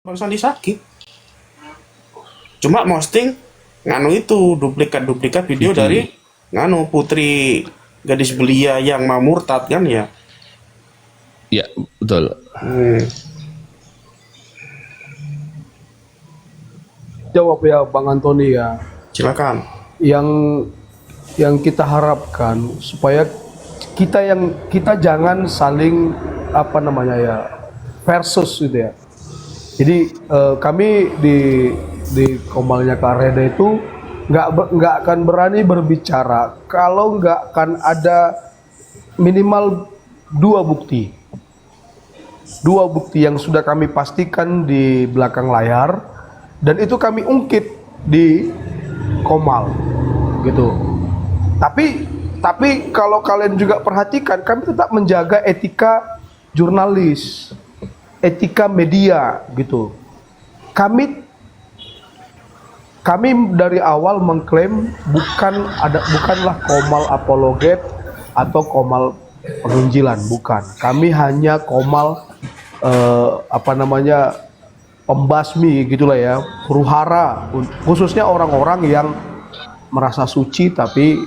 Bang Sandi sakit. Cuma posting nganu itu duplikat video Vicky. dari nganu putri gadis belia yang mau murtad kan ya. Ya, betul. Jawab ya Bang Antoni ya. Silakan. Yang kita harapkan supaya kita jangan saling apa namanya ya versus gitu ya. Jadi kami di Komalnya Kak Reda itu nggak akan berani berbicara kalau nggak akan ada minimal dua bukti yang sudah kami pastikan di belakang layar dan itu kami ungkit di Komal gitu. Tapi kalau kalian juga perhatikan, kami tetap menjaga etika jurnalis, etika media gitu. Kami dari awal mengklaim bukanlah Komal apologet atau Komal penginjilan, bukan. Kami hanya Komal pembasmi gitulah ya, huru-hara, khususnya orang-orang yang merasa suci tapi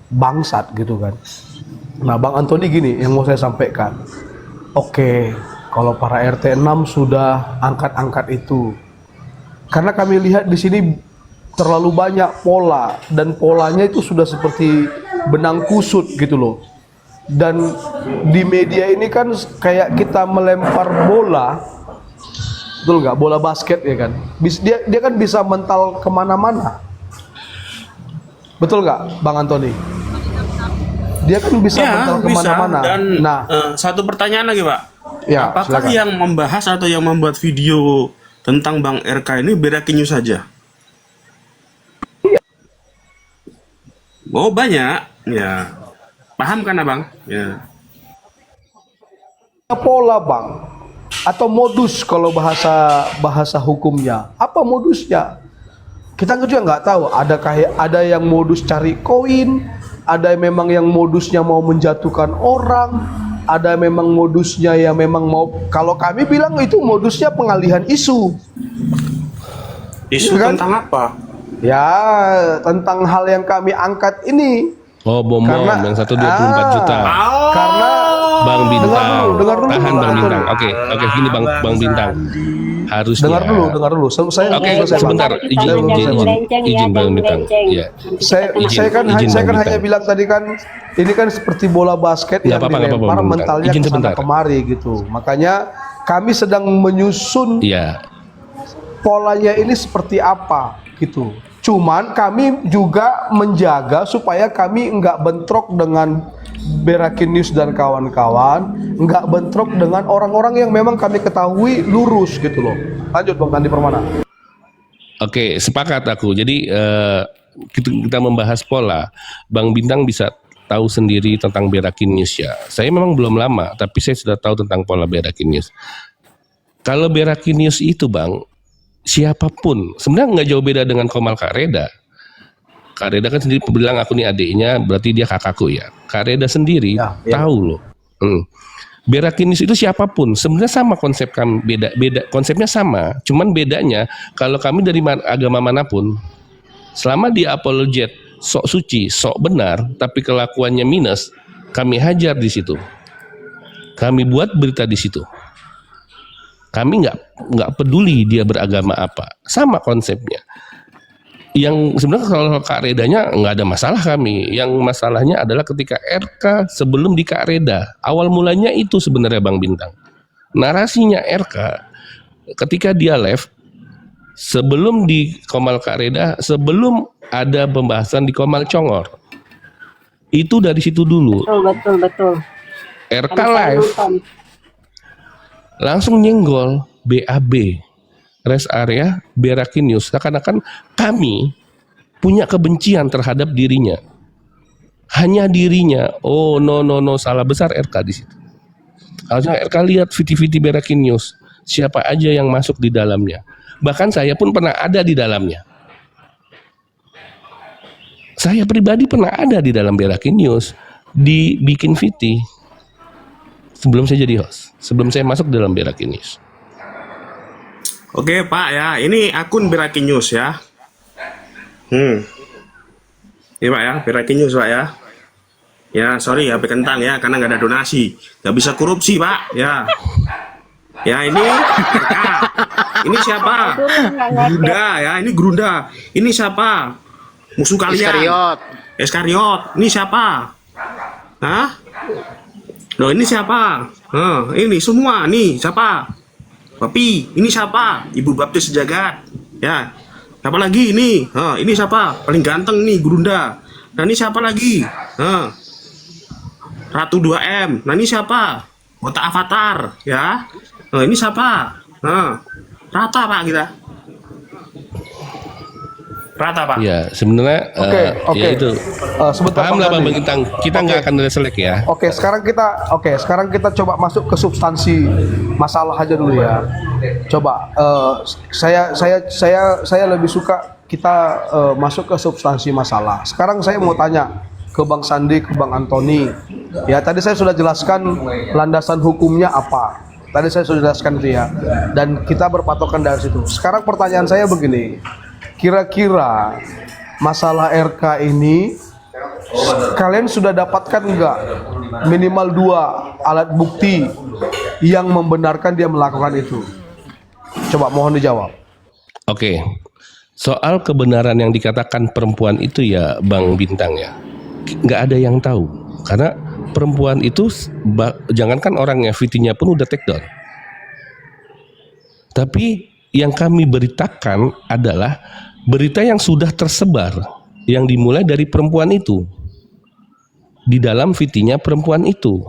bangsat gitu kan. Nah, Bang Antoni gini yang mau saya sampaikan. Oke, kalau para RT 6 sudah angkat-angkat itu. Karena kami lihat di sini terlalu banyak pola dan polanya itu sudah seperti benang kusut gitu loh. Dan di media ini kan kayak kita melempar bola, betul nggak? Bola basket ya kan? Dia kan bisa mental kemana-mana, betul nggak, Bang Antoni? Dia kan bisa mental kemana-mana. Dan Nah, satu pertanyaan lagi Pak. ya, Apakah silakan. yang membahas atau yang membuat video tentang Bang RK ini Berakin News saja? Oh banyak, ya. Paham kan abang? Ya. Pola Bang, atau modus kalau bahasa hukumnya. Apa modusnya? Kita juga nggak tahu. Ada yang modus cari koin, ada memang yang modusnya mau menjatuhkan orang, ada memang modusnya yang memang mau. Kalau kami bilang itu modusnya pengalihan isu. Isu Kan? tentang apa? Ya, tentang hal yang kami angkat ini. Oh, bom Karena- yang 124 juta. Karena Bang Bintang. dengar dulu, Tahan Bang Bang Bintang. Antoni. Oke, gini Bang Bintang. Harusnya. dengar dulu. Saya Oke, selesai, Bang. sebentar. Izin Bang Bintang. Ya. Saya kan Izin, Bang hanya Bintang. bilang tadi kan ini kan seperti bola basket Nggak yang apa-apa, nggak apa-apa, dilempar Bang Bintang. mentalnya Izin ke sana sebentar. kemari gitu. Makanya kami sedang menyusun Iya. polanya ini seperti apa gitu. Cuman kami juga menjaga supaya kami nggak bentrok dengan Berakin News dan kawan-kawan, nggak bentrok dengan orang-orang yang memang kami ketahui lurus gitu loh. Lanjut Bang Tandi Permana. Oke, sepakat aku. Jadi kita membahas pola. Bang Bintang bisa tahu sendiri tentang Berakin News ya. Saya memang belum lama, tapi saya sudah tahu tentang pola Berakin News. Kalau Berakin News itu Bang, siapapun, sebenarnya nggak jauh beda dengan Komal Kak Reda. Kak Reda kan sendiri bilang aku nih adiknya, berarti dia kakakku ya. Kak Reda sendiri Ya. tahu loh. Berakin News itu siapapun, sebenarnya sama konsep kami, beda konsepnya sama. Cuman bedanya kalau kami dari agama manapun, selama dia apologet, sok suci, sok benar, tapi kelakuannya minus, kami hajar di situ. Kami buat berita di situ. Kami nggak peduli dia beragama apa, sama konsepnya. Yang sebenarnya kalau Kak Redanya nggak ada masalah kami. Yang masalahnya adalah ketika RK sebelum di Kak Reda. Awal mulanya itu sebenarnya Bang Bintang. Narasinya RK ketika dia live sebelum di Komal Kak Reda, sebelum ada pembahasan di Komal Congor. Itu dari situ dulu. Betul. RK Kami live nonton. langsung nyenggol BAB, rest area Berakin News, seakan-akan kami punya kebencian terhadap dirinya, hanya dirinya. Oh no, salah besar RK di situ. Harusnya RK lihat VT Berakin News, siapa aja yang masuk di dalamnya. Bahkan saya pun pernah ada di dalamnya. Saya pribadi pernah ada di dalam Berakin News, dibikin VT sebelum saya jadi host, sebelum saya masuk dalam Berakin News. Oke Pak ya, ini akun Beraki News ya. Ini Pak ya, Beraki News Pak ya. Ya sorry ya, kentang ya, karena nggak ada donasi, nggak bisa korupsi Pak ya. Ya ini ini siapa? Gerunda ya, ini Gerunda. Ini siapa? Musuh kalian. Iskariot. Ini siapa? Hah? Loh ini siapa? Ini semua nih siapa? Papi, ini siapa? Ibu Baptis Sejagat. Ya. Siapa lagi ini? Ini siapa? Paling ganteng nih Gerunda. Nah ini siapa lagi? Ratu 2M. Nah ini siapa? Botak Avatar ya. Ini siapa? Rata Pak kita. Rata Pak. Ya sebenarnya Oke. ya itu Sebentar paham lah Bang Bang Dani. Bintang, kita nggak akan selek ya. Sekarang kita coba masuk ke substansi masalah aja dulu ya. Coba saya lebih suka kita masuk ke substansi masalah. Sekarang saya mau tanya ke Bang Sandi, ke Bang Antoni. Ya, tadi saya sudah jelaskan landasan hukumnya apa. Tadi saya sudah jelaskan itu ya. Dan kita berpatokan dari situ. Sekarang pertanyaan saya begini. Kira-kira masalah RK ini kalian sudah dapatkan nggak minimal 2 alat bukti yang membenarkan dia melakukan itu? Coba mohon dijawab. Oke, soal kebenaran yang dikatakan perempuan itu ya Bang Bintang ya, nggak ada yang tahu. Karena perempuan itu, jangankan orangnya, VT-nya pun udah take down. Tapi yang kami beritakan adalah berita yang sudah tersebar, yang dimulai dari perempuan itu. Di dalam VT-nya perempuan itu.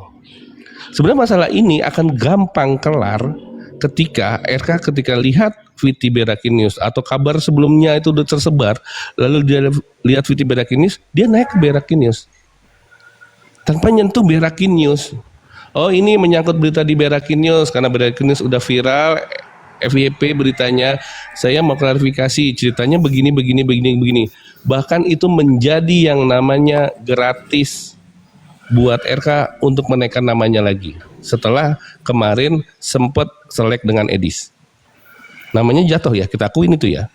Sebenarnya masalah ini akan gampang kelar ketika RK lihat VT Beraki News atau kabar sebelumnya itu udah tersebar, lalu dia lihat VT Beraki News, dia naik ke Beraki News tanpa nyentuh Beraki News. Oh ini menyangkut berita di Beraki News karena Beraki News udah viral, FYP beritanya, saya mau klarifikasi ceritanya begini. Bahkan itu menjadi yang namanya gratis buat RK untuk menaikkan namanya lagi. Setelah kemarin sempat selek dengan Edis. Namanya jatuh ya, kita akuin itu ya.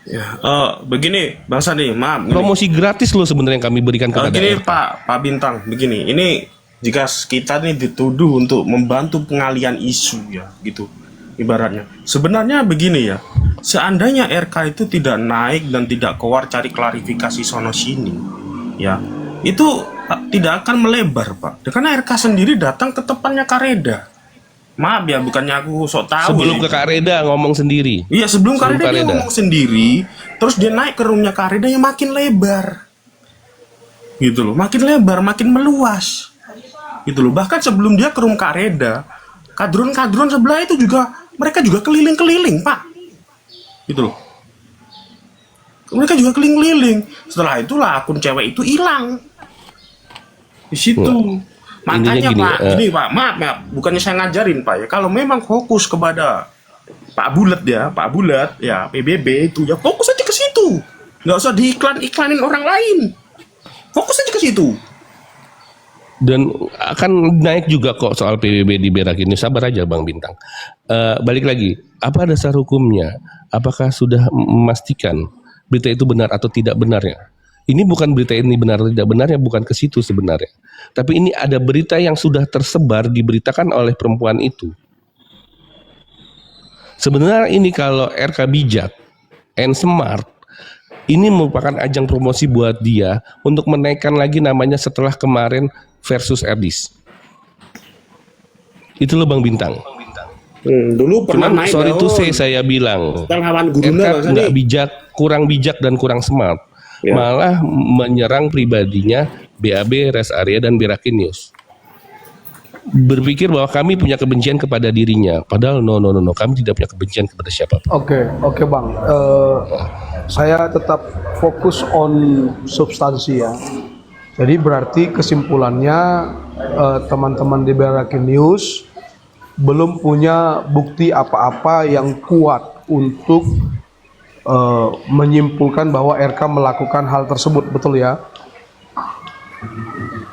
Ya, begini Bang Sandi, maaf. Promosi gratis loh sebenarnya yang kami berikan kepada Gini RK. Pak Bintang, begini. Ini jika kita nih dituduh untuk membantu pengalian isu ya, gitu. Ibaratnya. Sebenarnya begini ya. Seandainya RK itu tidak naik dan tidak keluar cari klarifikasi sono sini, ya. Itu tidak akan melebar, Pak. Karena RK sendiri datang ke tempatnya Kareda. Maaf ya, bukannya aku sok tahu. Sebelum ya. ke Kareda ngomong sendiri. Iya, sebelum Kareda dia ngomong sendiri, terus dia naik ke roomnya Kareda yang makin lebar. Gitu loh, makin lebar, makin meluas. Gitu loh. Bahkan sebelum dia ke room Kareda, kadron-kadron sebelah itu juga mereka juga keliling-keliling, Pak. Gitu loh. Mereka juga keliling-keliling. Setelah itulah akun cewek itu hilang. Di situ. Makanya gini, Pak, ini Pak, maaf, bukannya saya ngajarin Pak ya. Kalau memang fokus kepada Pak Bulat ya, PBB itu ya fokus aja ke situ. Nggak usah diiklanin orang lain. Fokus aja ke situ. Dan akan naik juga kok soal PBB di Beraki News. Sabar aja Bang Bintang. Balik lagi, apa dasar hukumnya? Apakah sudah memastikan berita itu benar atau tidak benarnya? Ini bukan berita ini benar atau tidak benarnya, bukan ke situ sebenarnya. Tapi ini ada berita yang sudah tersebar, diberitakan oleh perempuan itu. Sebenarnya ini kalau RK bijak and smart, ini merupakan ajang promosi buat dia untuk menaikkan lagi namanya setelah kemarin versus Erdis. Itu loh Bang Bintang. Dulu pernah Cuman naik. sorry to say saya bilang lawan RK nggak bijak, kurang bijak dan kurang smart. Ya. Malah menyerang pribadinya BAB, Rest Area dan Beraki News. Berpikir bahwa kami punya kebencian kepada dirinya, padahal no, kami tidak punya kebencian kepada siapapun. Oke Bang, saya tetap fokus on substansi ya. Jadi berarti kesimpulannya teman-teman di Beraki News belum punya bukti apa-apa yang kuat untuk menyimpulkan bahwa RK melakukan hal tersebut, betul ya?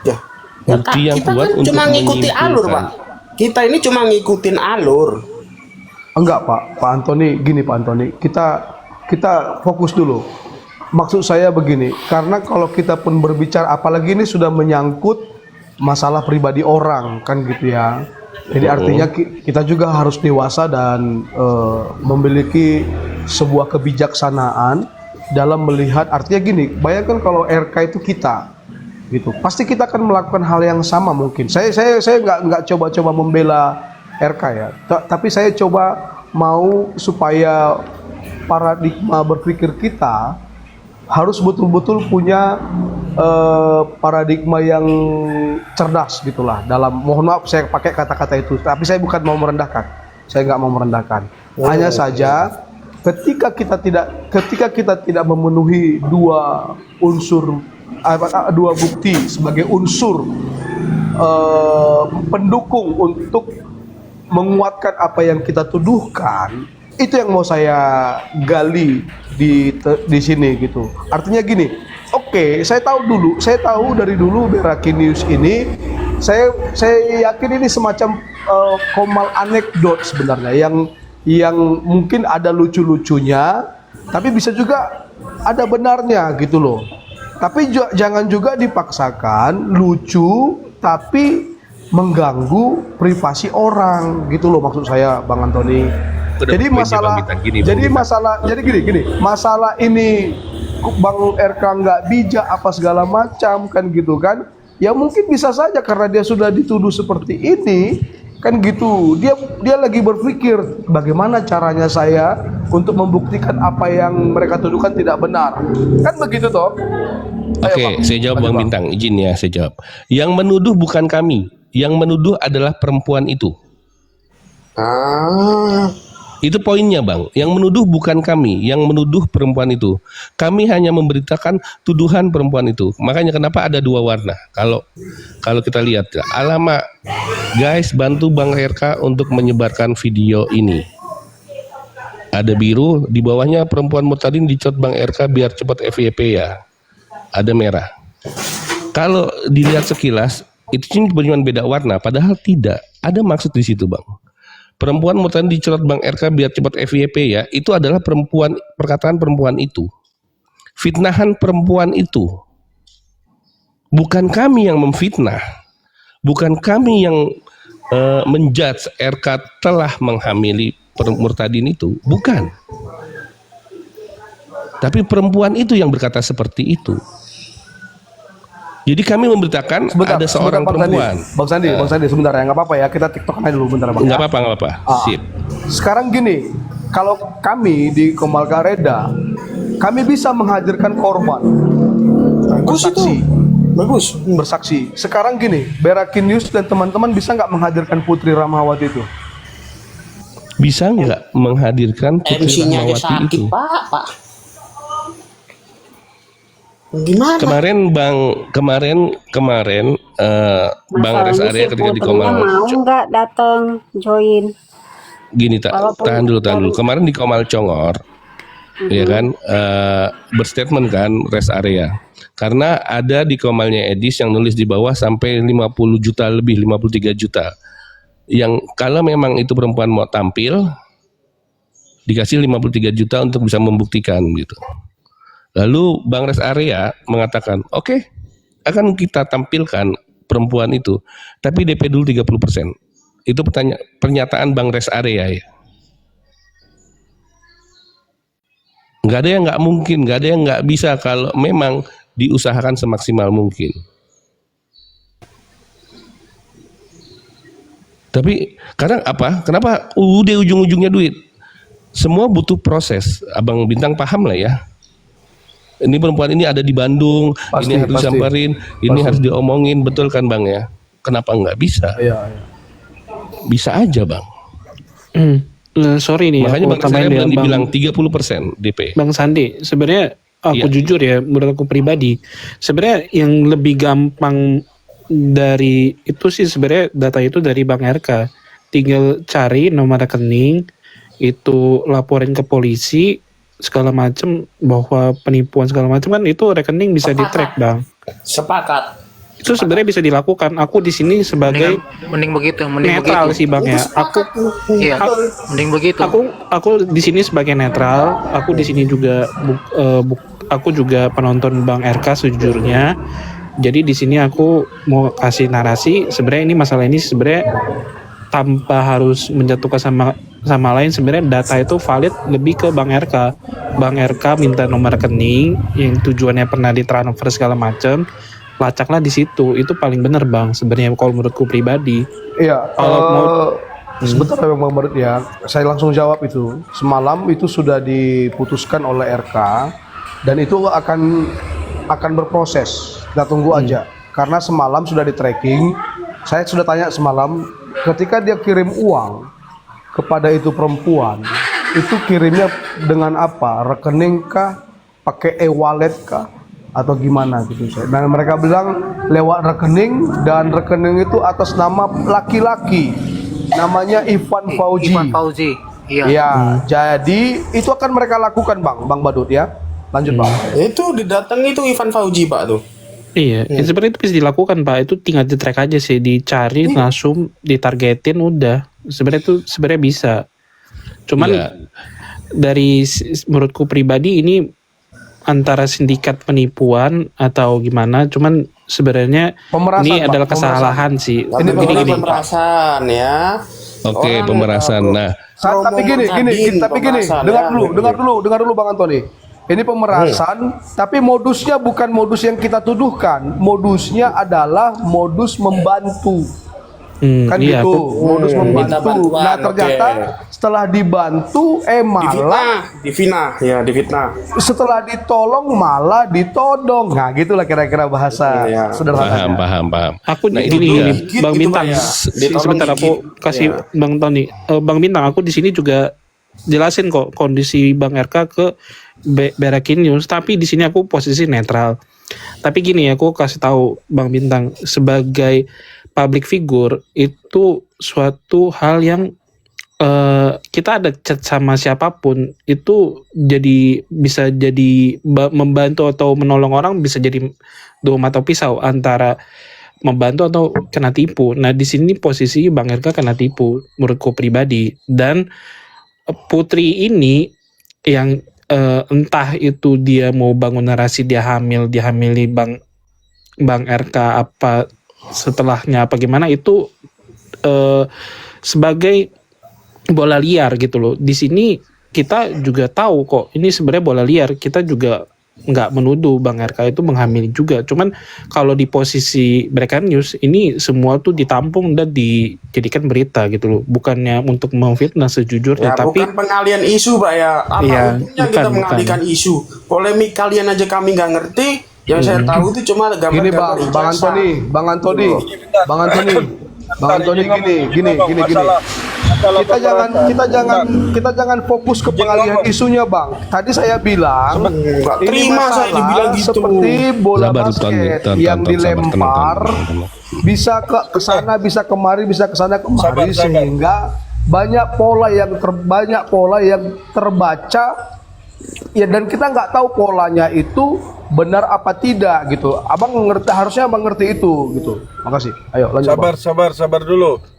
Ya. Bukti yang Kita kuat kan untuk cuma ngikuti alur, Pak. menyimpulkan. Kita ini cuma ngikutin alur. Enggak Pak Antoni, gini Pak Antoni, kita fokus dulu. Maksud saya begini, karena kalau kita pun berbicara, apalagi ini sudah menyangkut masalah pribadi orang kan gitu ya. Jadi artinya kita juga harus dewasa dan memiliki sebuah kebijaksanaan dalam melihat. Artinya gini, bayangkan kalau RK itu kita, gitu, pasti kita akan melakukan hal yang sama mungkin. Saya nggak coba-coba membela RK ya, tapi saya coba mau supaya paradigma berpikir kita harus betul-betul punya paradigma yang cerdas gitulah. Dalam, mohon maaf saya pakai kata-kata itu, tapi saya bukan mau merendahkan. Saya nggak mau merendahkan. Hanya saja ketika kita tidak memenuhi dua bukti sebagai unsur pendukung untuk menguatkan apa yang kita tuduhkan, itu yang mau saya gali di sini gitu. Artinya gini, oke, saya tahu dari dulu Berakinius ini, saya yakin ini semacam komal anekdot sebenarnya yang mungkin ada lucu-lucunya, tapi bisa juga ada benarnya gitu loh. Tapi jangan juga dipaksakan lucu tapi mengganggu privasi orang gitu loh, maksud saya Bang Antoni. Jadi gini, masalah ini Bang RK nggak bijak apa segala macam kan gitu kan, ya mungkin bisa saja karena dia sudah dituduh seperti ini kan gitu, dia lagi berpikir bagaimana caranya saya untuk membuktikan apa yang mereka tuduhkan tidak benar, kan begitu toh. Oke, saya jawab Bang Bintang, izin ya saya jawab. Yang menuduh bukan kami, yang menuduh adalah perempuan itu. Itu poinnya Bang, yang menuduh bukan kami, yang menuduh perempuan itu. Kami hanya memberitakan tuduhan perempuan itu. Makanya kenapa ada dua warna. Kalau kita lihat, alamak, guys bantu Bang RK untuk menyebarkan video ini. Ada biru, di bawahnya perempuan murtadin dicot Bang RK biar cepat FYP ya. Ada merah. Kalau dilihat sekilas, itu cuma beda warna, padahal tidak. Ada maksud di situ Bang. Perempuan murtadin dicerot Bang RK biar cepat FYP ya, itu adalah perkataan perempuan itu. Fitnahan perempuan itu. Bukan kami yang memfitnah. Bukan kami yang menjudge RK telah menghamili murtadin itu. Bukan. Tapi perempuan itu yang berkata seperti itu. Jadi kami memberitakan ada seorang perempuan. Bang Sandi, sebentar ya, nggak apa-apa ya, kita TikTok aja dulu bentar Bang. Nggak apa-apa. Sip. Sekarang gini, kalau kami di Komal Kareda, kami bisa menghadirkan korban. Bersaksi. Sekarang gini, Berakinius dan teman-teman bisa nggak menghadirkan Putri Rahmawati itu? Bisa nggak menghadirkan Putri Rahmawati itu? Pak. Gimana? Kemarin Bang Res Area ketika di Komal mau nggak datang join? Gini tahan dulu. Kemarin di Komal Congor, ya kan, berstatement kan Res Area. Karena ada di Komalnya Edis yang nulis di bawah sampai 50 juta lebih, 53 juta. Yang kalau memang itu perempuan mau tampil, dikasih 53 juta untuk bisa membuktikan gitu. Lalu Bang Res Area mengatakan, oke, akan kita tampilkan perempuan itu, tapi DP dulu 30%. Itu pernyataan Bang Res Area ya. Nggak ada yang nggak mungkin, nggak ada yang nggak bisa kalau memang diusahakan semaksimal mungkin. Tapi karena apa? Kenapa? Udah ujung-ujungnya duit. Semua butuh proses. Abang Bintang paham lah ya. Ini perempuan ini ada di Bandung, ini harus disamperin, ini harus diomongin, betul kan Bang ya? Kenapa nggak bisa? Iya. Bisa aja Bang. Sorry nih, makanya Bang saya dibilang 30% DP. Bang Sandi, sebenarnya aku jujur ya, menurut aku pribadi, sebenarnya yang lebih gampang dari itu sih sebenarnya data itu dari Bang RK. Tinggal cari nomor rekening, itu laporin ke polisi, segala macam, bahwa penipuan segala macam kan itu rekening bisa di-track Bang. Sepakat. Itu sebenarnya bisa dilakukan. Aku di sini sebagai mending begitu, netral sih Bang ya. Iya, mending begitu. Aku di sini sebagai netral. Aku di sini juga aku juga penonton Bang RK sejujurnya. Jadi di sini aku mau kasih narasi. Sebenarnya ini masalah ini sebenarnya tanpa harus menjatuhkan sama lain, sebenarnya data itu valid lebih ke Bang RK. Bang RK minta nomor rekening yang tujuannya pernah ditransfer segala macam. Lacaklah di situ, itu paling bener Bang sebenarnya kalau menurutku pribadi. Iya, Kalau sebentar ya Bang Badut ya, saya langsung jawab itu. Semalam itu sudah diputuskan oleh RK dan itu akan berproses. Kita tunggu aja. Karena semalam sudah di tracking. Saya sudah tanya semalam, ketika dia kirim uang kepada itu perempuan, itu kirimnya dengan apa? Rekening kah? Pakai e-wallet kah? Atau gimana gitu saya. Dan mereka bilang lewat rekening, dan rekening itu atas nama laki-laki. Namanya Ivan Fauzi. Ivan Fauzi. Iya. Ya, jadi itu akan mereka lakukan Bang Badut ya. Lanjut Bang. Itu didatangi itu Ivan Fauzi Pak tuh. Iya, sebenarnya itu bisa dilakukan Pak. Itu tinggal di-track aja sih, dicari langsung ditargetin udah. Sebenarnya bisa. Cuman dari menurutku pribadi ini antara sindikat penipuan atau gimana, cuman sebenarnya ini Pak, adalah kesalahan sih. Ini pemerasan ya. Oke, pemerasan. Nah, Tapi gini, dengar dulu Bang Antoni. Ini pemerasan, tapi modusnya bukan modus yang kita tuduhkan. Modusnya adalah modus membantu. Kan iya, gitu, modus membantu. Nah ternyata setelah dibantu, malah difitnah. setelah ditolong malah ditodong. Nah gitulah kira-kira bahasa sederhananya. paham. Aku Nah, ini Bang Bintang, Ditolong sebentar aku dikit. kasih Bang Tony. Bang Bintang, aku di sini juga jelasin kok kondisi Bang RK ke Berakin News, tapi di sini aku posisi netral. Tapi gini ya, aku kasih tahu Bang Bintang, sebagai public figure itu suatu hal yang kita ada chat sama siapapun itu bisa jadi membantu atau menolong orang, bisa jadi dua mata pisau antara membantu atau kena tipu. Nah di sini posisi Bang RK kena tipu menurutku pribadi, dan Putri ini yang entah itu dia mau bangun narasi dia dihamili Bang RK apa setelahnya apa gimana, itu sebagai bola liar gitu loh. Di sini kita juga tahu kok ini sebenarnya bola liar. Kita juga nggak menuduh Bang RK itu menghamili juga. Cuman kalau di posisi Berakin News ini semua tuh ditampung dan dijadikan berita gitu loh. Bukannya untuk memfitnah sejujurnya, tapi bukan pengalian isu Pak ya. Untungnya kita mengalihkan isu. Polemik kalian aja kami nggak ngerti. Yang saya tahu itu cuma gambar-gambar Gini Bang Antoni, gini. Kita jangan fokus ke pengalihan isunya Bang. Tadi saya bilang ini saya dibilang gitu. seperti bola Sabar, basket Ton, yang sabar, dilempar tenang. bisa ke sana, bisa kemari, bisa ke sana kemari, sehingga banyak pola yang terbaca ya, dan kita nggak tahu polanya itu benar apa tidak gitu. Harusnya abang ngerti itu gitu. Makasih. Ayo lanjut.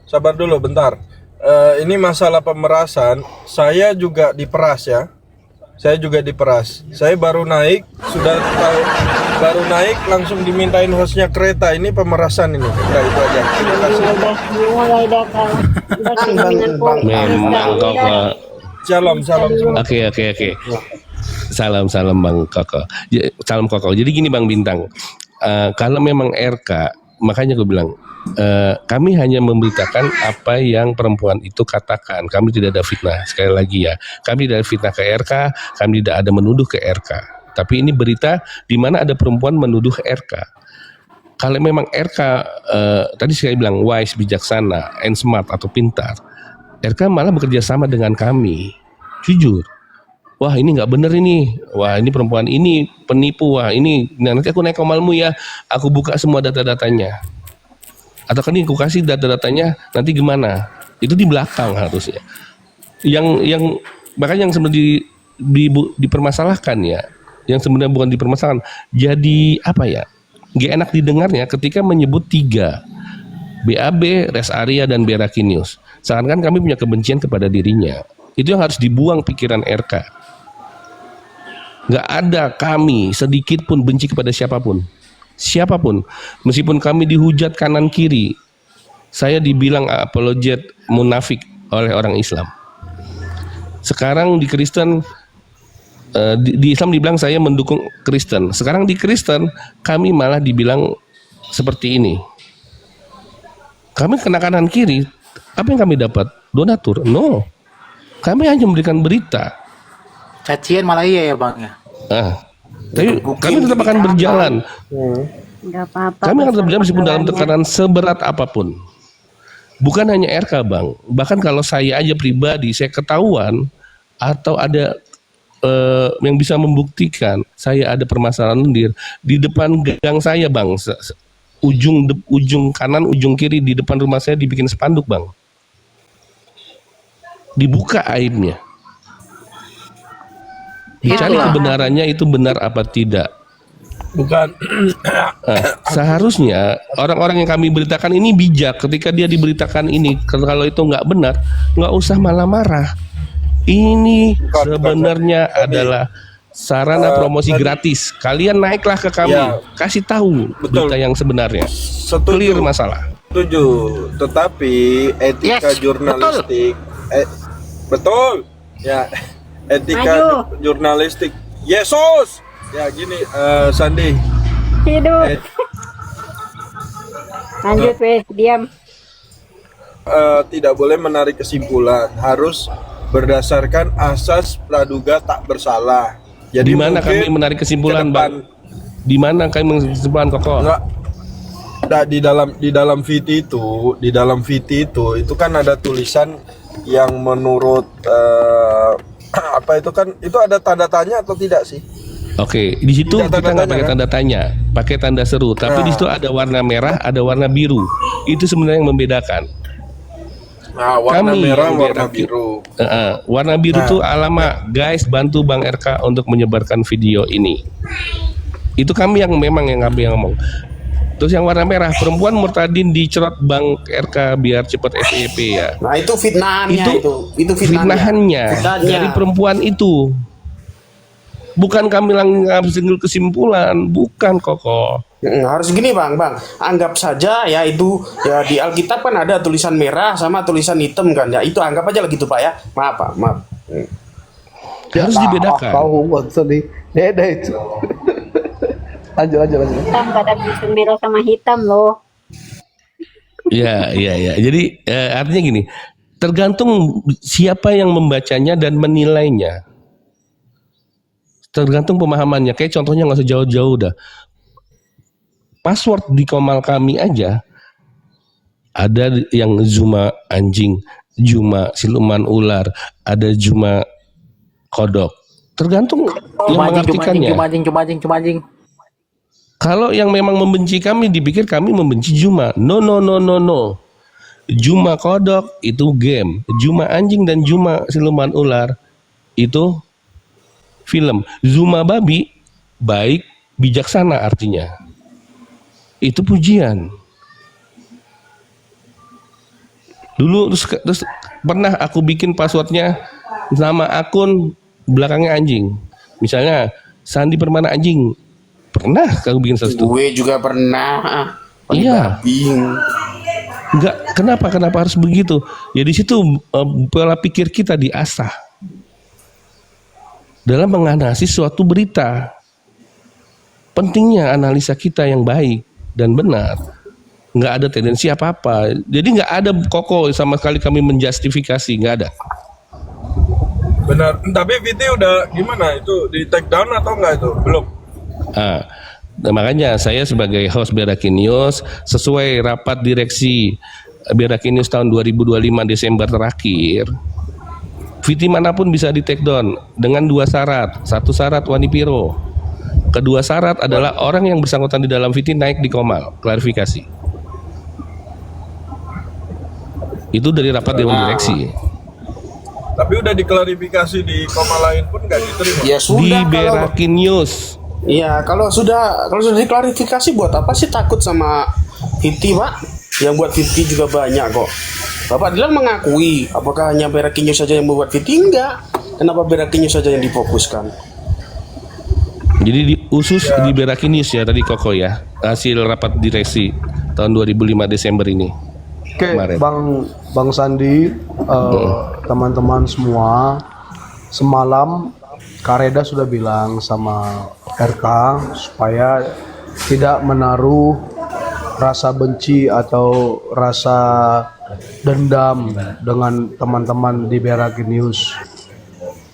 Sabar dulu bentar. Ini masalah pemerasan. Saya juga diperas ya. Saya baru naik langsung dimintain hostnya kereta. Ini pemerasan ini. Udah itu aja. Terima kasih. Mulai datang dengan memang kok. Salam semua. Oke. Salam Bang Koko. Salam Koko. Jadi gini Bang Bintang, kalau memang RK, makanya gue bilang kami hanya memberitakan apa yang perempuan itu katakan. Kami tidak ada fitnah. Sekali lagi ya, kami tidak ada fitnah ke RK, kami tidak ada menuduh ke RK. Tapi ini berita di mana ada perempuan menuduh RK. Kalau memang RK tadi saya bilang wise, bijaksana, and smart atau pintar, RK malah bekerja sama dengan kami. Jujur. Wah ini nggak bener ini, wah ini perempuan ini penipu, wah ini nanti aku naik komalmu ya, aku buka semua data-datanya, atau kan ini aku kasih data-datanya, nanti gimana? Itu di belakang harusnya. Yang bahkan yang sebenarnya dipermasalahkan ya, yang sebenarnya bukan dipermasalahkan, jadi apa ya? gak enak didengarnya ketika menyebut 3, BAB, Rest Area, dan Berakinius. Seakan-akan kami punya kebencian kepada dirinya. Itu yang harus dibuang pikiran RK. Gak ada kami sedikit pun benci kepada siapapun. Siapapun. Meskipun kami dihujat kanan kiri. Saya dibilang apologet munafik oleh orang Islam. Sekarang di Kristen, di Islam dibilang saya mendukung Kristen. Sekarang di Kristen kami malah dibilang seperti ini. Kami kena kanan kiri. Apa yang kami dapat? Donatur? No. Kami hanya memberikan berita. Cacian malah iya ya bang ya. Tapi kami tetap akan berjalan. Nggak apa-apa. Kami akan tetap berjalan meskipun dalam tekanan seberat apapun. Bukan hanya RK bang. Bahkan kalau saya aja pribadi, saya ketahuan atau ada yang bisa membuktikan saya ada permasalahan lendir di depan gang saya bang, ujung kanan ujung kiri di depan rumah saya dibikin spanduk bang, dibuka aibnya, dicari kebenarannya itu benar apa tidak. Bukan. Seharusnya orang-orang yang kami beritakan ini bijak ketika dia diberitakan ini, kalau itu nggak benar nggak usah malah marah. Ini sebenarnya adalah sarana promosi gratis. Kalian naiklah ke kami, kasih tahu berita yang sebenarnya. Clear masalah. Setuju. Tetapi etika jurnalistik, betul. Ya, etika jurnalistik. Yesus. Ya gini, Sandi. Hidup. Lanjut weh, diam. Tidak boleh menarik kesimpulan, harus berdasarkan asas praduga tak bersalah. Jadi di mana kami menarik kesimpulan, Bang? Di mana kami menarik kesimpulan, Koko? Enggak. Nah, di dalam VT itu kan ada tulisan yang menurut apa itu kan, itu ada tanda tanya atau tidak sih? Oke, di situ kita nggak pakai tanda tanya, pakai tanda seru. Tapi di situ ada warna merah, ada warna biru. Itu sebenarnya yang membedakan. Nah, warna merah, warna biru. Warna biru itu alamat, guys, bantu Bang RK untuk menyebarkan video ini. Itu kami yang memang yang ngomong. Terus yang warna merah, perempuan murtadin dicerot Bang RK biar cepat FYP ya. Nah itu fitnahannya itu fitnahannya dari perempuan itu. Bukan kami ngambil kesimpulan, bukan Koko. Harus gini bang, anggap saja ya itu ya di Alkitab kan ada tulisan merah sama tulisan hitam kan ya, itu anggap aja lah gitu pak ya, maaf. Harus dibedakan. Tahu sedih, beda itu. lanjut. Hitam pada tulisan merah sama hitam loh. Ya. Jadi artinya gini, tergantung siapa yang membacanya dan menilainya. Tergantung pemahamannya. Kayak contohnya nggak usah jauh-jauh dah. Password di Komal kami aja ada yang Zuma anjing, Zuma siluman ular, ada Zuma kodok. Tergantung yang mengartikannya. Cuma anjing. Kalau yang memang membenci kami dipikir kami membenci Zuma. No. Zuma kodok itu game. Zuma anjing dan Zuma siluman ular itu film. Zuma babi baik, bijaksana artinya. Itu pujian. Dulu terus pernah aku bikin passwordnya nama akun belakangnya anjing. Misalnya Sandi Permana anjing. Pernah aku bikin sesuatu. Gue juga pernah. Iya. Enggak, kenapa harus begitu? Ya di situ pola pikir kita diasah dalam menganalisis suatu berita. Pentingnya analisa kita yang baik dan benar. Nggak ada tendensi apa-apa. Jadi nggak ada Koko sama sekali kami menjustifikasi, nggak ada. Benar. Tapi VT udah gimana? Itu di take down atau enggak itu? Belum. Nah, makanya saya sebagai host Berakinius sesuai rapat direksi Berakinius tahun 2025 Desember terakhir, VT manapun bisa di take down dengan 2 syarat. 1 syarat Wanipiro. Kedua syarat adalah orang yang bersangkutan di dalam VT naik di Komal. Klarifikasi. Itu dari rapat dewan direksi. Tapi udah diklarifikasi di Komal lain pun nggak diterima. Ya sudah, di Berakinius. Iya, kalau sudah diklarifikasi buat apa sih takut sama Viti, Pak? Yang buat Viti juga banyak kok. Bapak bilang mengakui, apakah hanya Berakinya saja yang membuat Viti? Enggak. Kenapa Berakinya saja yang difokuskan? Jadi di Beraki News ya tadi Koko ya, hasil rapat direksi tahun 2005 Desember ini. Oke, Kemarin. Bang Sandi, teman-teman semua, semalam Kareda sudah bilang sama RK supaya tidak menaruh rasa benci atau rasa dendam dengan teman-teman di Beraki News.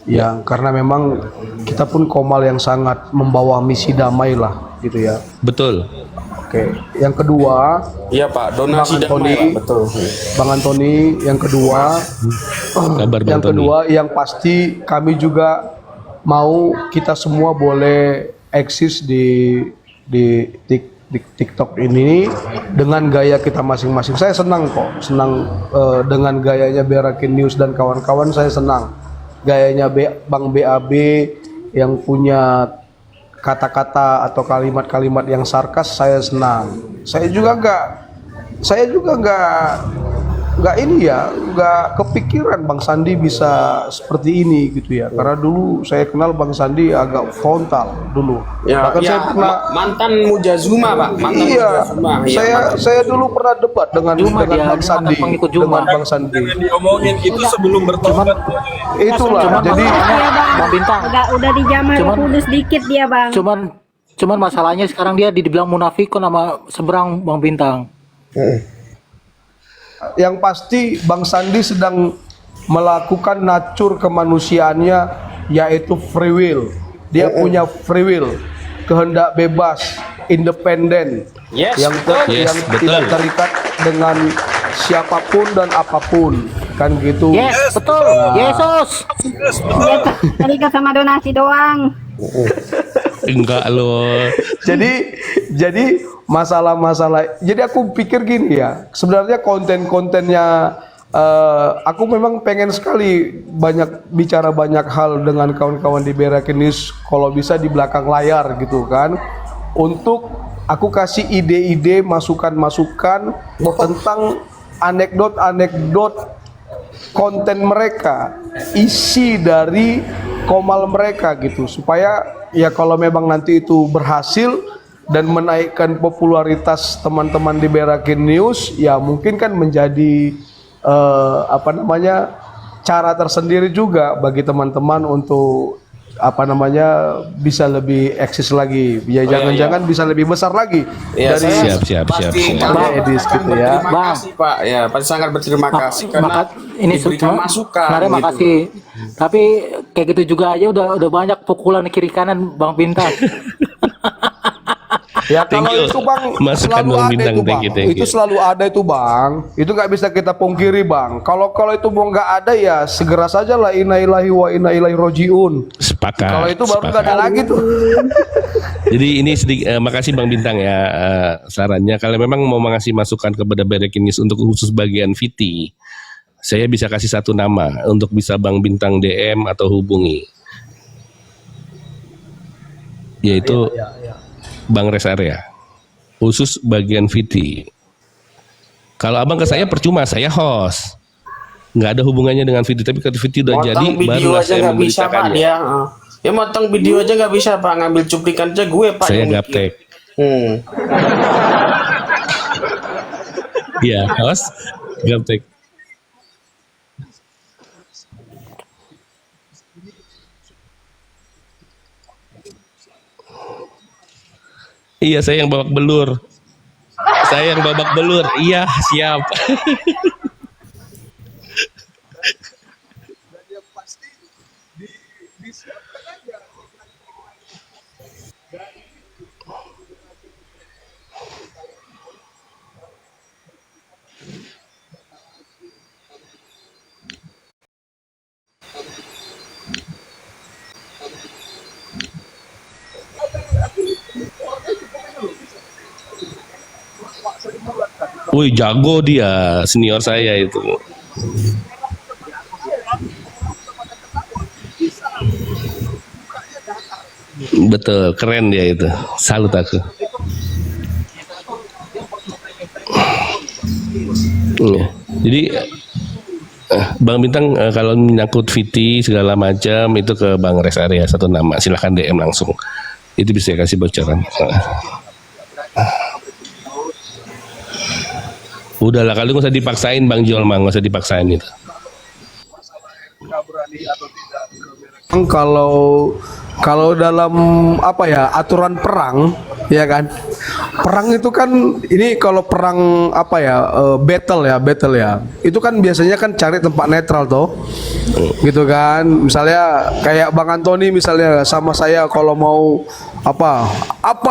Ya, karena memang kita pun Komal yang sangat membawa misi damai lah, gitu ya. Betul. Oke, yang kedua, Iya, Pak, donasi Bang Antoni, damai, Pak. Betul. Bang Antoni, yang kedua, Kabar Bang yang Tony. kedua, yang pasti kami juga mau kita semua boleh eksis di TikTok ini dengan gaya kita masing-masing. Saya senang kok, dengan gayanya Berakin News dan kawan-kawan. Saya senang gayanya Bang BAB yang punya kata-kata atau kalimat-kalimat yang sarkas. Saya senang. Saya juga nggak ini ya, nggak kepikiran Bang Sandi bisa seperti ini gitu ya. Karena dulu saya kenal Bang Sandi agak frontal dulu. Ya, Bahkan saya pernah mantan Mujazuma, Pak. Mantan iya, Mujazuma. Iya, saya dulu pernah debat dengan dia Bang Sandi, pengikut Juma. dengan Bang Sandi. Yang diomongin itu sebelum bertobat. Itulah. Jadi Iya, Bang. Bang Bintang. Udah dijamah Cuman- kudus dikit dia, Bang. Cuman masalahnya sekarang dia dibilang munafik nama seberang Bang Bintang. yang pasti Bang Sandi sedang melakukan natur kemanusiaannya, yaitu free will. Dia punya free will, kehendak bebas, independen, Yes, yang Yes, yang betul. tidak terikat dengan siapapun dan apapun, kan gitu. Yes, betul. Yesus. Dia terikat sama donasi doang. Enggak loh. Jadi masalah-masalah. Jadi aku pikir gini ya. Sebenarnya konten-kontennya aku memang pengen sekali bicara banyak hal dengan kawan-kawan di Berakin News, kalau bisa di belakang layar gitu kan. Untuk aku kasih ide-ide, masukan-masukan tentang anekdot-anekdot konten mereka, isi dari Komal mereka gitu, supaya ya kalau memang nanti itu berhasil dan menaikkan popularitas teman-teman di Berakin News, ya mungkin kan menjadi cara tersendiri juga bagi teman-teman untuk bisa lebih eksis lagi, ya jangan-jangan bisa lebih besar lagi Iya, dari Siap. Bang Edis gitu ya. Terima kasih, Pak. Ya, pasti sangat berterima kasih karena Ini diberikan semua masukan. sebenarnya gitu. makasih. Tapi kayak gitu juga aja udah banyak pukulan kiri kanan Bang Bintang. Ya Thank kalau you. itu Bang Masukan selalu Bang ada Bintang, itu thank Bang. you, thank Itu you. selalu ada itu Bang. Itu nggak bisa kita pungkiri Bang. Kalau itu mau nggak ada ya segera saja lah inna ilahi wa inna ilaihi rojiun. Sepakat. Kalau itu baru nggak ada sepakat. lagi tuh. Jadi ini sedikit makasih Bang Bintang ya sarannya. Kalau memang mau mengasih masukan kepada Berakin News untuk khusus bagian VT, saya bisa kasih satu nama untuk bisa Bang Bintang DM atau hubungi, yaitu Bang Rest Area khusus bagian VT. Kalau abang ke saya percuma, saya host, nggak ada hubungannya dengan VT. Tapi kalau VT udah jadi, Motong video barulah aja saya nggak bisa, Pak. memberitakannya. Dia, ya motong video aja nggak bisa, Pak. Ngambil cuplikan aja gue, Pak. Saya yang mikir. gaptek. Iya, host gaptek. Iya, saya yang babak belur. Saya yang babak belur. Iya, siap. Wih, jago dia, senior saya itu. Betul, keren dia itu. Salut aku. Iya. Jadi Bang Bintang kalau menyangkut VT segala macam itu ke Bang Rest Area satu nama. Silahkan DM langsung. Itu bisa kasih bocoran. Udahlah, kalau nggak usah dipaksain Bang Jol, nggak usah dipaksain itu. Kalau dalam apa ya aturan perang ya kan, perang itu kan ini kalau perang apa ya battle ya itu kan biasanya kan cari tempat netral toh gitu kan. Misalnya kayak Bang Antoni misalnya sama saya kalau mau apa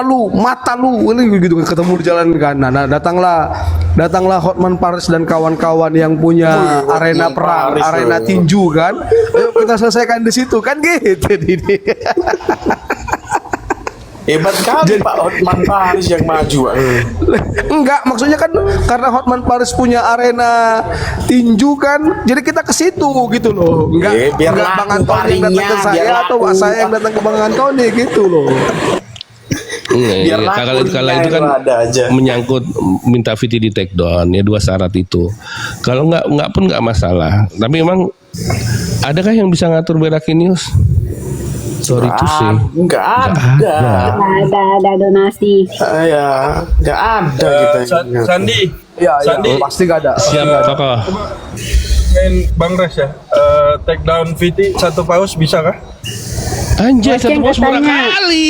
lu mata lu ini gitu kan, ketemu di jalan kan. Nah datanglah Hotman Paris dan kawan-kawan yang punya arena perang, Paris arena loh. tinju kan. Ayo kita selesaikan di situ kan gitu. Hebat kali Pak Hotman Paris yang maju. Enggak, maksudnya kan karena Hotman Paris punya arena tinju kan, jadi kita ke situ gitu loh. Enggak, biar enggak laku Bang Antoni yang datang ke paringnya, saya biar atau laku. saya yang datang ke Bang Antoni gitu loh. Iya, Biar laku kalau nih, itu kan ada aja. menyangkut minta VT di take down ya, 2 syarat itu. Kalau nggak pun nggak masalah. Tapi memang adakah yang bisa ngatur Berakin News? Sorry to say. Nggak ada. Ada donasi. Ya, nggak ada kita. Sandi, Iya, Sandi. pasti gak ada. Siap Kakak. main Bang Res ya, take down VT 1 paus bisa kah? Anjay, Goceng 1 paus murah katanya. kali.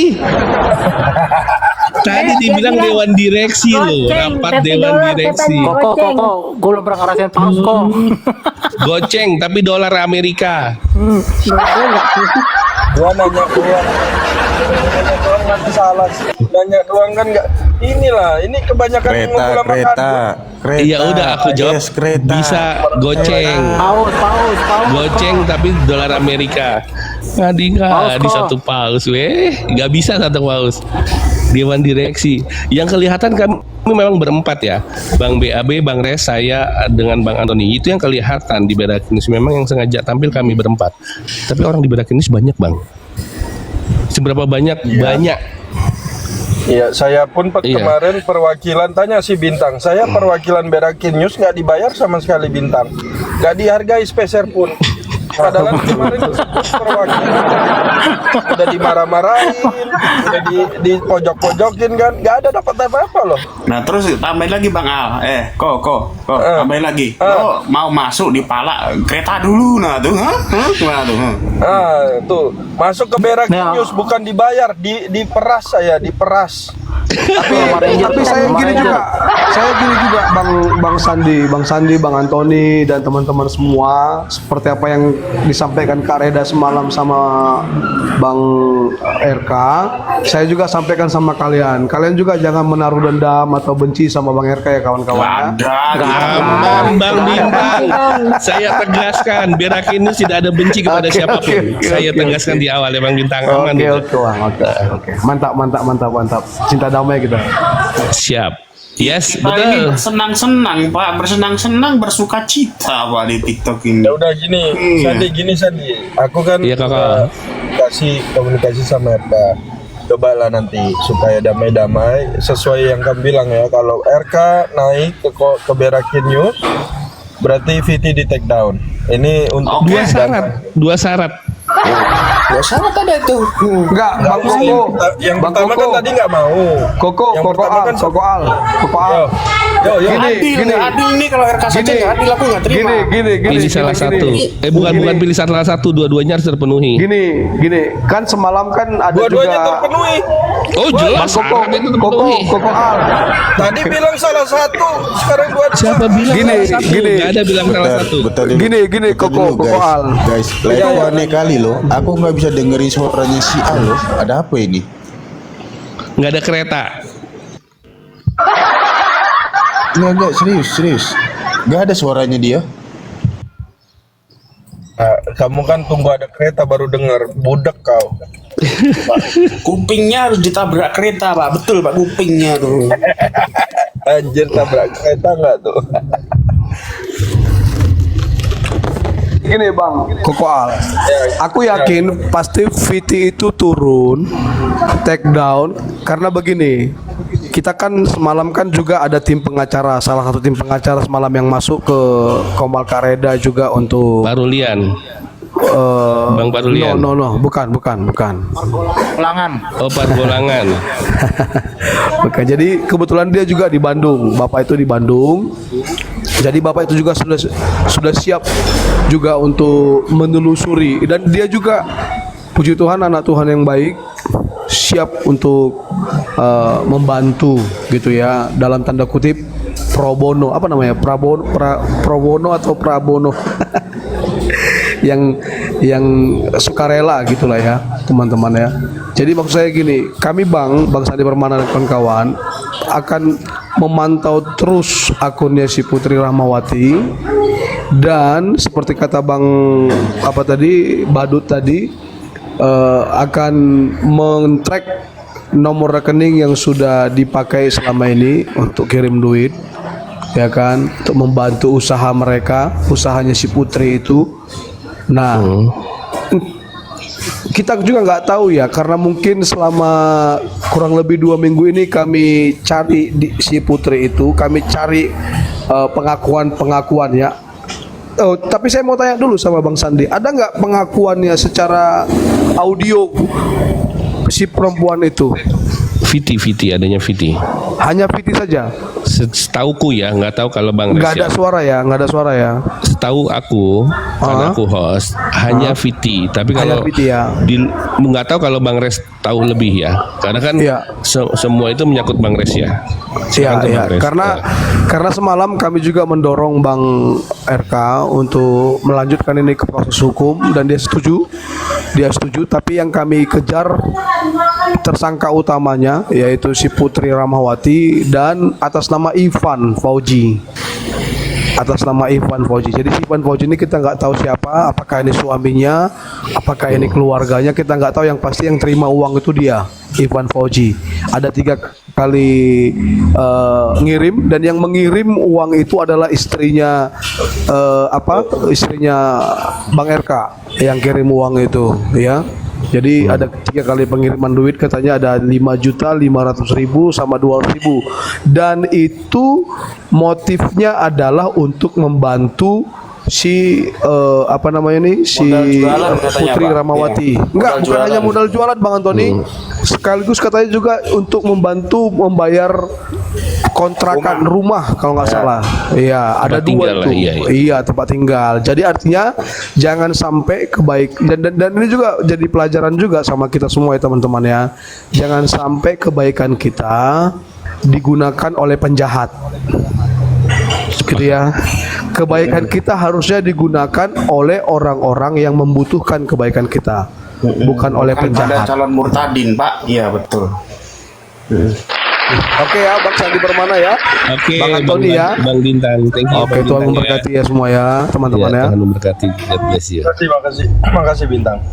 Tadi dibilang bilang, dewan direksi loh, goceng, rapat tapi dewan dolar direksi. katanya. Kok, gue belum pernah ngerasain paus kok. Goceng tapi dolar Amerika. Gua nanya doang nanti salah sih. Nanya doang kan nggak. Inilah, ini kebanyakan Kereta, ngumpul sama kereta, kereta. Iya udah aku jawab Yes, kereta. bisa goceng. Paus. Goceng tapi dolar Amerika. Ngadi Paus di kok. 1 paus, nggak bisa 1 paus. Dewan direksi. Yang kelihatan kami memang berempat ya, Bang BAB, Bang Res, saya dengan Bang Antoni. Itu yang kelihatan di Berakin News. Memang yang sengaja tampil kami berempat. Tapi orang di Berakin News banyak Bang. Seberapa banyak? Banyak. Iya, saya pun Iya. kemarin perwakilan tanya si Bintang. Saya perwakilan Berakin News nggak dibayar sama sekali Bintang, nggak dihargai speser pun. Padahal kemarin disebut perwakilan udah dimarah-marahin, udah di pojok-pojokin kan, nggak ada dapat apa-apa loh. Nah terus tambahin lagi Bang Al. Kok tambahin lagi. Lo mau masuk di pala kereta dulu nah tuh, gimana tuh? Tuh masuk ke Berakin Nah. News bukan dibayar, diperas saya, diperas. Tapi saya gini juga Bang Sandi, Bang Antoni dan teman-teman semua, seperti apa yang disampaikan Kak Reda semalam sama Bang RK, saya juga sampaikan sama kalian. Kalian juga jangan menaruh dendam atau benci sama Bang RK ya kawan-kawan. ya. Aman Bang Bintang. Saya tegaskan Berakin News tidak ada benci kepada Oke, siapapun. oke, Saya oke, tegaskan di awal ya Bang Bintang. Aman. Oke, gitu. oke. Mantap. Cinta damai kita. Siap. Yes, Kita ini betul. bersenang-senang Pak, bersenang-senang bersuka cita Pak di TikTok ini. Ya udah gini, Sandi. Aku kan Iya, Kakak. komunikasi sama RK. Cobalah nanti supaya damai-damai sesuai yang kamu bilang ya. Kalau RK naik ke Berakin News, berarti VT di take down. Ini untuk Dua syarat. Ya syarat ada itu. Enggak, Bang Koko. Yang Bang pertama kan Koko. tadi nggak mau. Yang pertama kan Koko Al. Yo. Adil nih kalau RK saja nggak adil aku nggak terima. Gini. Pilih salah satu. Bukan pilih salah satu, dua-duanya harus terpenuhi. Gini. Kan semalam kan ada Dua-duanya juga terpenuhi. Oh jelas, Koko syarat itu terpenuhi. Al. Tadi bilang salah satu, sekarang dua. Siapa bilang Gini, salah satu? gini. Gak ada bilang salah satu. Betul dulu. Gini, Betul Koko dulu, guys. Al. Guys, itu aneh kali loh. Aku nggak bisa dengerin suaranya si Al loh. Ada apa ini? Nggak ada kereta. Nggak, serius. Nggak ada suaranya dia. Nah, kamu kan tunggu ada kereta baru dengar, budek kau. Kupingnya harus ditabrak kereta Pak, betul Pak kupingnya tuh. Anjir, tabrak kereta nggak tuh? Gini Bang Kokoal, aku yakin pasti Viti itu turun, take down karena begini. Kita kan semalam kan juga ada tim pengacara, salah satu tim pengacara semalam yang masuk ke Komal Kareda juga untuk Parulian. Bang Parulian. No, bukan. Ulangan. Oh, Pargolangan. Oke, jadi kebetulan dia juga di Bandung. Bapak itu di Bandung. Jadi Bapak itu juga sudah siap juga untuk menelusuri dan dia juga puji Tuhan anak Tuhan yang baik siap untuk membantu gitu ya dalam tanda kutip pro bono apa namanya pro bono atau prabono yang sukarela gitulah ya teman-teman ya. Jadi maksud saya gini, kami Bang Sandi Permana dan kawan-kawan akan memantau terus akunnya si Putri Rahmawati dan seperti kata Bang Badut tadi akan men-track nomor rekening yang sudah dipakai selama ini untuk kirim duit ya kan untuk membantu usaha mereka, usahanya si Putri itu. Nah, kita juga nggak tahu ya karena mungkin selama kurang lebih 2 minggu ini kami cari si Putri itu, kami cari pengakuan ya. Oh, tapi saya mau tanya dulu sama Bang Sandi, ada nggak pengakuannya secara audio si perempuan itu? Viti adanya Viti. Hanya Viti saja. Setauku ya, nggak tahu kalau Bang Res. Nggak ada suara ya. Setahu aku, karena aku host, hanya Viti. Tapi Hanya kalau Viti ya. nggak tahu kalau Bang Res tahu lebih ya. Karena kan semua itu menyangkut Bang Res ya. Iya. Karena semalam kami juga mendorong Bang RK untuk melanjutkan ini ke proses hukum dan dia setuju. Tapi yang kami kejar tersangka utamanya yaitu si Putri Rahmawati dan atas nama Ivan Fauji. Jadi si Ivan Fauji ini kita nggak tahu siapa, apakah ini suaminya, apakah ini keluarganya, kita nggak tahu. Yang pasti yang terima uang itu dia, Ivan Fauji. Ada 3 kali ngirim dan yang mengirim uang itu adalah istrinya Bang RK yang kirim uang itu ya. Jadi ada 3 kali pengiriman duit, katanya ada 5.500.000 sama 200.000 dan itu motifnya adalah untuk membantu si Putri Rahmawati. Enggak, bukan hanya modal jualan Bang Antoni, sekaligus katanya juga untuk membantu membayar kontrakan rumah kalau nggak salah. Iya, ada 2 tuh. Iya, tempat tinggal. Jadi artinya jangan sampai dan ini juga jadi pelajaran juga sama kita semua ya teman-teman ya. Jangan sampai kebaikan kita digunakan oleh penjahat. Gitu ya. Kebaikan kita harusnya digunakan oleh orang-orang yang membutuhkan kebaikan kita, bukan oleh penjahat. Ada calon murtadin, Pak. Iya, betul. Oke ya, Bang Sandi Permana ya. Oke, Bang Antoni ya. Bang Bintang, thank you. Oke, Tuhan memberkati ya semua ya, teman-teman ya. Tuhan memberkati. God bless you. Terima kasih Bintang.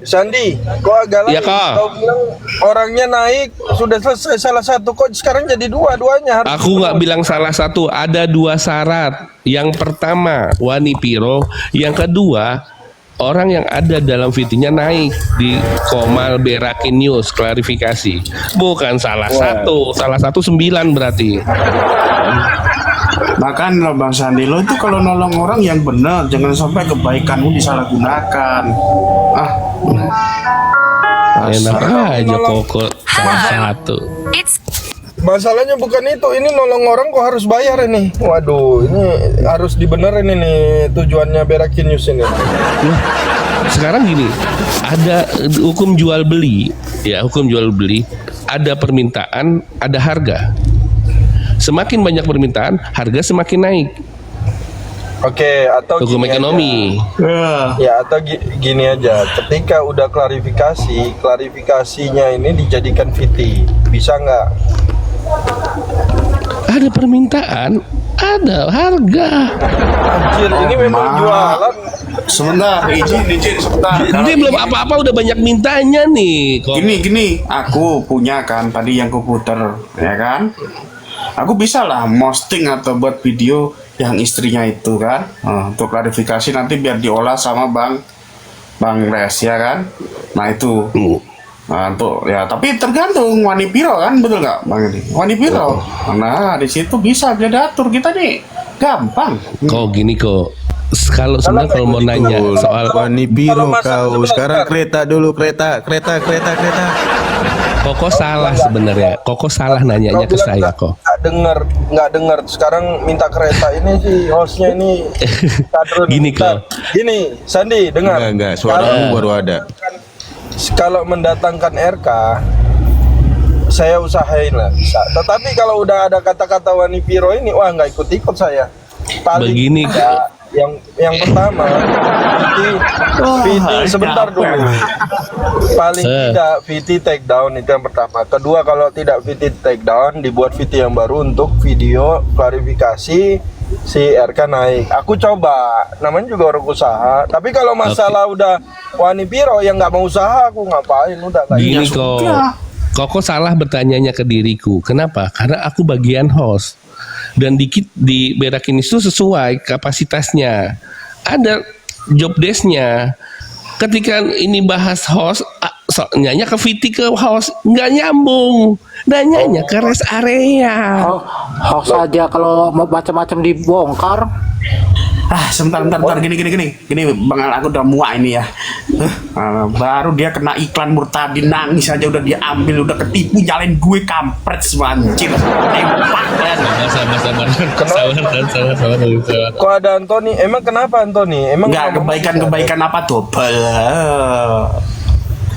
Sandi, kok agak lagi? Iya, Kak. Kau bilang orangnya naik, sudah selesai salah satu, kok sekarang jadi dua-duanya? Aku nggak bilang salah satu, ada 2 syarat. Yang pertama, Wani Piro. Yang kedua, orang yang ada dalam VT-nya naik di Komal Berakin News klarifikasi. Bukan salah satu 9 berarti. Bahkan lo Bang Sandi, lo itu kalau nolong orang yang benar, jangan sampai kebaikanmu disalahgunakan. Enak aja pokok salah satu. Masalahnya bukan itu, ini nolong orang kok harus bayar ini. Waduh, ini harus dibenerin ini tujuannya Berakin News ini. Sekarang gini, ada hukum jual beli, ada permintaan, ada harga. Semakin banyak permintaan, harga semakin naik. Oke, atau hukum gini ekonomi. Ya, atau gini aja. Ketika udah klarifikasinya ini dijadikan VT, bisa nggak? Ada permintaan, ada harga. Anjir, ini memang jualan. Sebentar, izin sebentar. Ini belum apa-apa udah banyak mintanya nih. Gini, aku punya kan tadi yang komputer, ya kan? Aku bisa lah posting atau buat video yang istrinya itu kan. Untuk klarifikasi nanti biar diolah sama Bang Res ya kan. Nah itu. Nah, untuk ya tapi tergantung Wani Piro kan, betul nggak Bang ini? Wani Piro. Nah di situ bisa dia diatur, kita nih gampang. Kok gini kok. Kalau sebenarnya kalau mau nanya soal Wani Biro kau. Sekarang kereta dulu, kereta. Koko salah sebenarnya. Koko salah nanyanya ke saya kok. nggak dengar. Sekarang minta kereta ini sih hostnya ini. kadrun. Gini kok. Gini, Sandi dengar. Enggak, suaramu baru ada. Kalau mendatangkan RK, saya usahain lah bisa. Tetapi kalau udah ada kata-kata Wani Piro ini, wah nggak ikut-ikut saya. Paling Begini. tidak, yang pertama, VT sebentar dulu. Paling tidak VT take down itu yang pertama. Kedua, kalau tidak VT take down, dibuat VT yang baru untuk video klarifikasi si RK naik. Aku coba, namanya juga orang usaha. Tapi kalau masalah udah Wani Piro yang nggak mau usaha, aku ngapain? Udah nggak. Gini kok. Koko salah bertanyanya ke diriku. Kenapa? Karena aku bagian host. Dan di Berakin itu sesuai kapasitasnya. Ada job desk-nya. Ketika ini bahas host, nanya ke VT ke host, nggak nyambung. Nanyanya ke rest area. Host aja kalau mau macam-macam dibongkar. Sebentar, gini, Bang Al, aku udah muak ini ya. Baru dia kena iklan Murtadin, nangis aja udah dia ambil, udah ketipu, nyalain gue, kampret semua, anjir, tempak ya. Sabar. Kok ada Anthony? Emang kenapa Anthony? Emang Nggak, kebaikan apa double.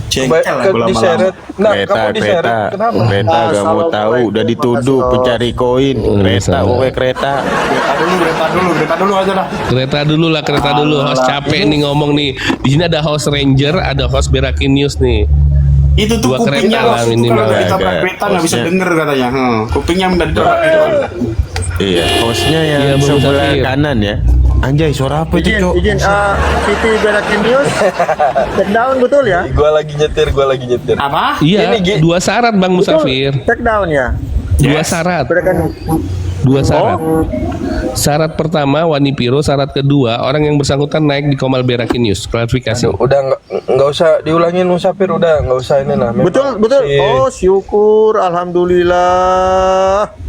Jengkel lah gue diseret. lama-lama. Nah, Kereta, kamu diseret. Kenapa? Kereta gak mau tahu, udah dituduh pencari koin. Kereta, kereta. Kereta dulu aja lah. Kereta dulu. Host capek nih ngomong nih. Di sini ada host Ranger, ada host Berakin News nih. Itu tuh Dua kupingnya kereta lah kalau minimal. kita kereta nggak bisa Hostnya. denger katanya. Kupingnya minta ditabrak gitu. Iya, hostnya Iya, yang Bang sebelah Musafir. kanan ya. Anjay, suara apa itu, Cok? VT Berakin News take down betul ya? Gua lagi nyetir. Apa? Iya, Ini, dua syarat Bang Musafir. Take down ya? Dua syarat. Dua syarat. Syarat pertama Wani Piro, syarat kedua orang yang bersangkutan naik di Komal Berakin News. Klarifikasi. Udah nggak usah diulangin Musafir, udah nggak usah ini lah. Memang Betul. si- Oh, syukur, alhamdulillah.